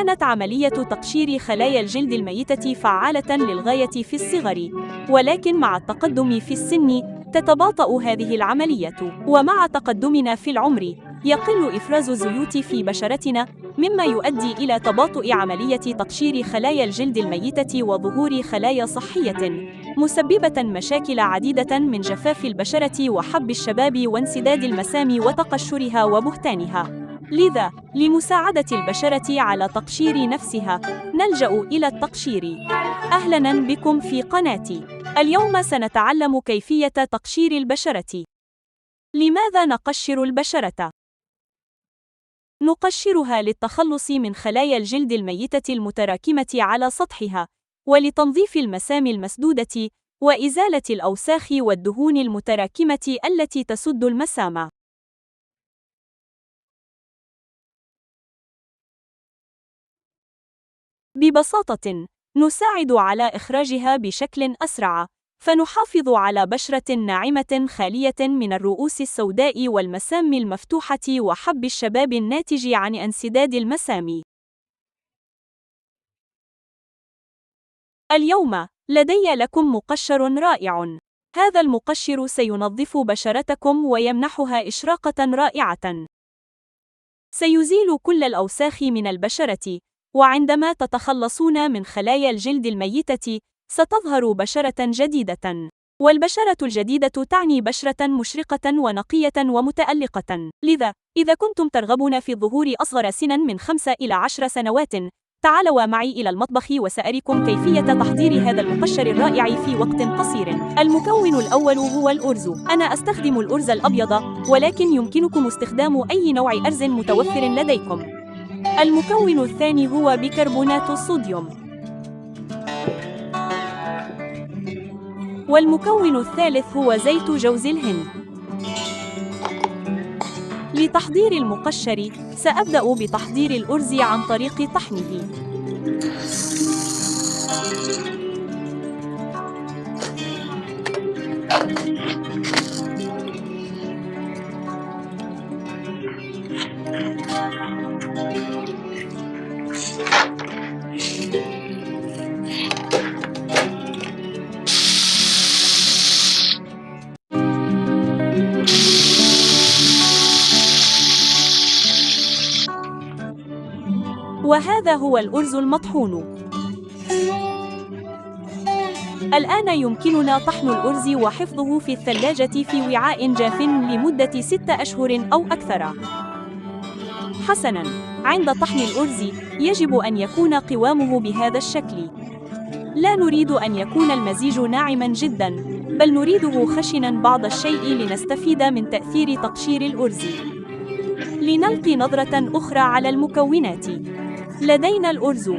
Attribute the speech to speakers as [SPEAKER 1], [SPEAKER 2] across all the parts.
[SPEAKER 1] كانت عملية تقشير خلايا الجلد الميتة فعالة للغاية في الصغر، ولكن مع التقدم في السن تتباطأ هذه العملية، ومع تقدمنا في العمر يقل إفراز الزيوت في بشرتنا، مما يؤدي إلى تباطؤ عملية تقشير خلايا الجلد الميتة وظهور خلايا صحية، مسببة مشاكل عديدة من جفاف البشرة وحب الشباب وانسداد المسام وتقشرها وبهتانها. لذا، لمساعدة البشرة على تقشير نفسها، نلجأ إلى التقشير. أهلاً بكم في قناتي. اليوم سنتعلم كيفية تقشير البشرة. لماذا نقشر البشرة؟ نقشرها للتخلص من خلايا الجلد الميتة المتراكمة على سطحها، ولتنظيف المسام المسدودة، وإزالة الأوساخ والدهون المتراكمة التي تسد المسام. ببساطة، نساعد على إخراجها بشكل أسرع، فنحافظ على بشرة ناعمة خالية من الرؤوس السوداء والمسام المفتوحة وحب الشباب الناتج عن انسداد المسام. اليوم لدي لكم مقشر رائع. هذا المقشر سينظف بشرتكم ويمنحها إشراقة رائعة. سيزيل كل الأوساخ من البشرة، وعندما تتخلصون من خلايا الجلد الميتة، ستظهر بشرة جديدة. والبشرة الجديدة تعني بشرة مشرقة ونقية ومتألقة. لذا، إذا كنتم ترغبون في الظهور أصغر سناً من 5 إلى 10 سنوات، تعالوا معي إلى المطبخ وسأريكم كيفية تحضير هذا المقشر الرائع في وقت قصير. المكون الأول هو الأرز. أنا أستخدم الأرز الأبيض، ولكن يمكنكم استخدام أي نوع أرز متوفر لديكم. المكون الثاني هو بيكربونات الصوديوم. والمكون الثالث هو زيت جوز الهند. لتحضير المقشر، سأبدأ بتحضير الأرز عن طريق طحنه. وهذا هو الأرز المطحون. الآن يمكننا طحن الأرز وحفظه في الثلاجة في وعاء جاف لمدة 6 أشهر أو أكثر. حسناً، عند طحن الأرز يجب أن يكون قوامه بهذا الشكل. لا نريد أن يكون المزيج ناعماً جداً، بل نريده خشناً بعض الشيء لنستفيد من تأثير تقشير الأرز. لنلقي نظرة أخرى على المكونات. لدينا الأرز،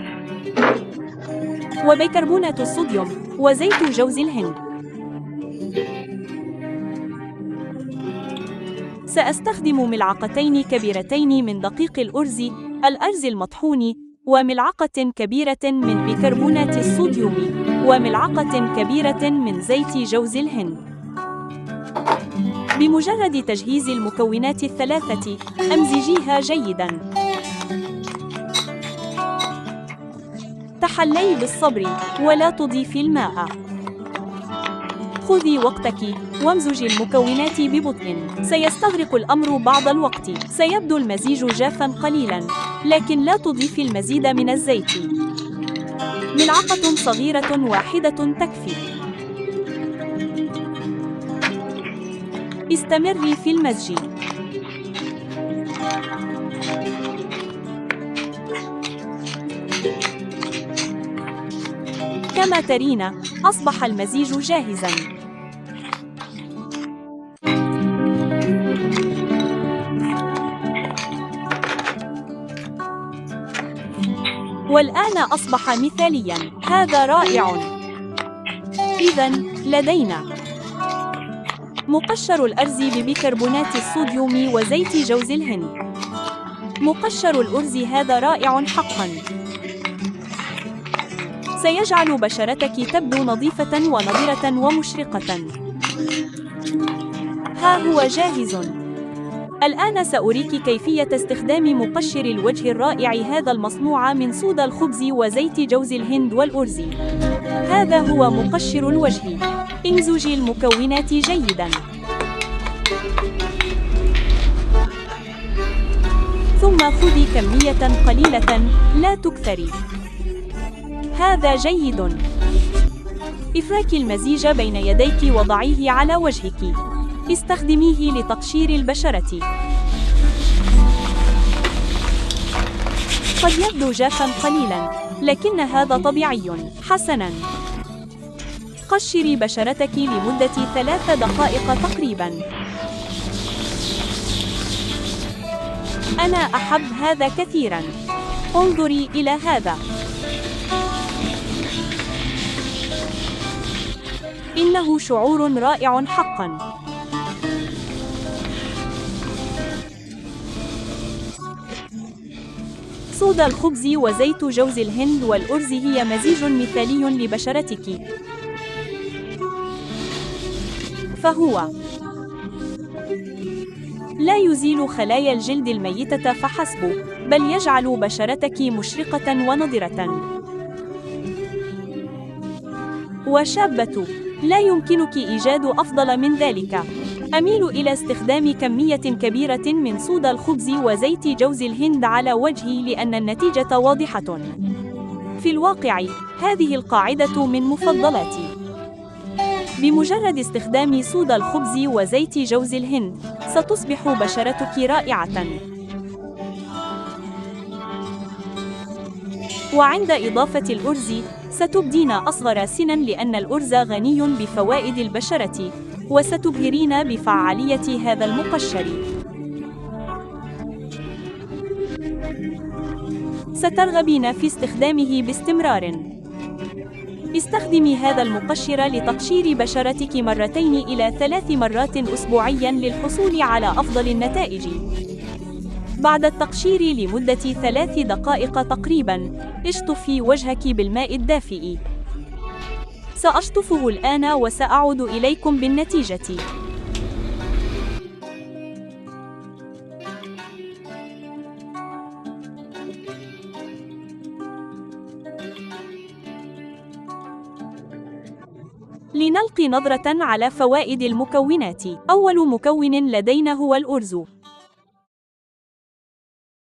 [SPEAKER 1] وبيكربونات الصوديوم، وزيت جوز الهند. سأستخدم ملعقتين كبيرتين من دقيق الأرز المطحون، وملعقة كبيرة من بيكربونات الصوديوم، وملعقة كبيرة من زيت جوز الهند. بمجرد تجهيز المكونات الثلاثة، أمزجيها جيداً. تحلي بالصبر ولا تضيفي الماء. خذي وقتك وامزجي المكونات ببطء. سيستغرق الأمر بعض الوقت. سيبدو المزيج جافاً قليلاً، لكن لا تضيفي المزيد من الزيت. ملعقة صغيرة واحدة تكفي. استمري في المزج. كما ترين، أصبح المزيج جاهزاً. والآن أصبح مثالياً. هذا رائع. إذن، لدينا مقشر الأرز ببيكربونات الصوديوم وزيت جوز الهند. مقشر الأرز هذا رائع حقاً. سيجعل بشرتك تبدو نظيفة ونضرة ومشرقة. ها هو جاهز. الآن سأريك كيفية استخدام مقشر الوجه الرائع هذا المصنوع من صودا الخبز وزيت جوز الهند والأرز. هذا هو مقشر الوجه. امزجي المكونات جيداً. ثم خذي كمية قليلة، لا تكثري. هذا جيد. افركي المزيج بين يديك وضعيه على وجهك. استخدميه لتقشير البشرة. قد يبدو جافاً قليلاً، لكن هذا طبيعي. حسناً. قشري بشرتك لمدة 3 دقائق تقريباً. أنا أحب هذا كثيراً. انظري إلى هذا. إنه شعور رائع حقاً. صودا الخبز وزيت جوز الهند والأرز هي مزيج مثالي لبشرتك. فهو لا يزيل خلايا الجلد الميتة فحسب، بل يجعل بشرتك مشرقة ونضرة وشابة. لا يمكنك إيجاد أفضل من ذلك. أميل إلى استخدام كمية كبيرة من صودا الخبز وزيت جوز الهند على وجهي لأن النتيجة واضحة. في الواقع، هذه القاعدة من مفضلاتي. بمجرد استخدام صودا الخبز وزيت جوز الهند، ستصبح بشرتك رائعة. وعند إضافة الأرز، ستبدين أصغر سناً لأن الأرز غني بفوائد البشرة، وستبهرين بفعالية هذا المقشر. سترغبين في استخدامه باستمرار. استخدمي هذا المقشر لتقشير بشرتك 2 إلى 3 مرات أسبوعياً للحصول على أفضل النتائج. بعد التقشير لمدة 3 دقائق تقريباً، اشطفي وجهك بالماء الدافئ. سأشطفه الآن وسأعود إليكم بالنتيجة. لنلقي نظرة على فوائد المكونات. أول مكون لدينا هو الأرز.